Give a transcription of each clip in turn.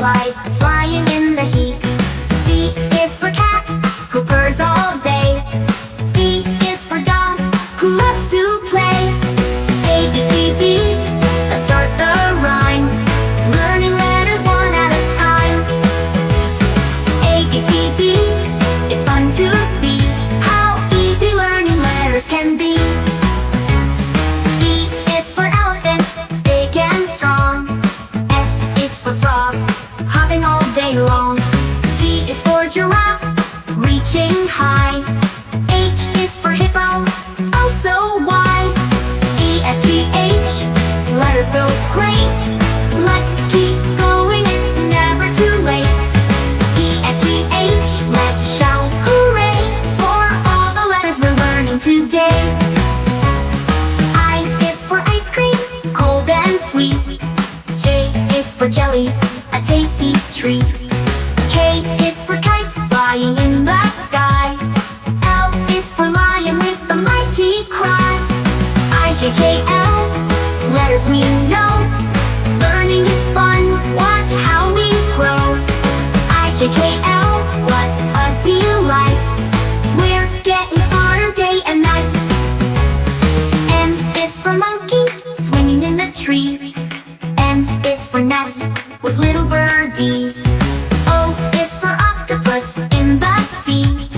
butterfly flying in the heat. C is for cat, who purrs all day. D is for dog, who loves to play. A, B, C, D, let's start the rhyme, learning letters one at a time. A, B, C, D, it's fun to see how easy learning letters can be. E is for elephant, big and strong. F is for frog, hopping all day long. G is for giraffe, reaching high. H is for hippo, oh so wide. E, F, G, H, letters so great. Let's keep going, it's never too late. E, F, G, H, let's shout hooray for all the letters we're learning today. I is for ice cream, cold and sweet. J is for jelly, a tasty treat. K is for kite, flying in the sky. L is for lion with a mighty cry. I, J, K, L, letters we know. Learning is fun, watch how we grow. I, J, K, L, what a delight. We're getting smarter day and night. M is for monkey, swinging in the trees. N is for nest, with little birdies. O is for octopus in the sea.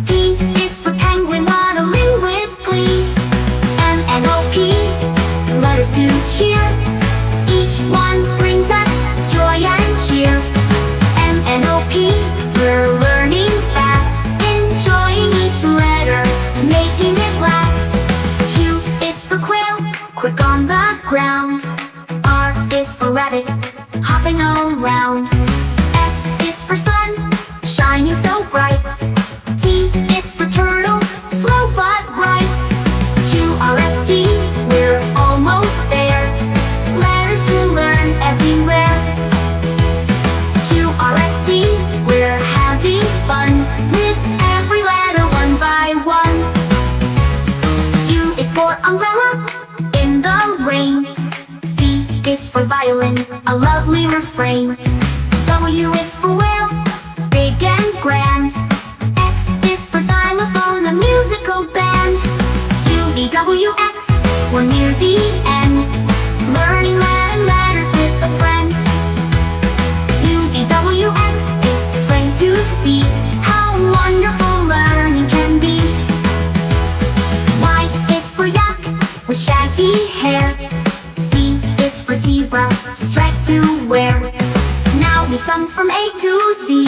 P is for penguin, waddling with glee. M, N, O, P, letters to cheer. Each one brings us joy and cheer. M, N, O, P, we're learning fast, enjoying each letter, making it last. Q is for quail, quick on the ground. R is for rabbit, hopping around. S is for sun, shining so bright. T is for turtle, slow but right. Q, R, S, T, we're almost there. Letters to learn everywhere. Q, R, S, T, we're having fun with every letter one by one. U is for umbrella, in the rain. V is for violin, a lovely refrain. W is for whale, big and grand. X is for xylophone, a musical band. U, V, W, X, we're near the end, learning letters with a friend. U, V, W, X, it's plain to see how wonderful learning can be. Y is for yak, with shaggy hair. Z is for zebra, stripes to wear. Now we sung from A to Z.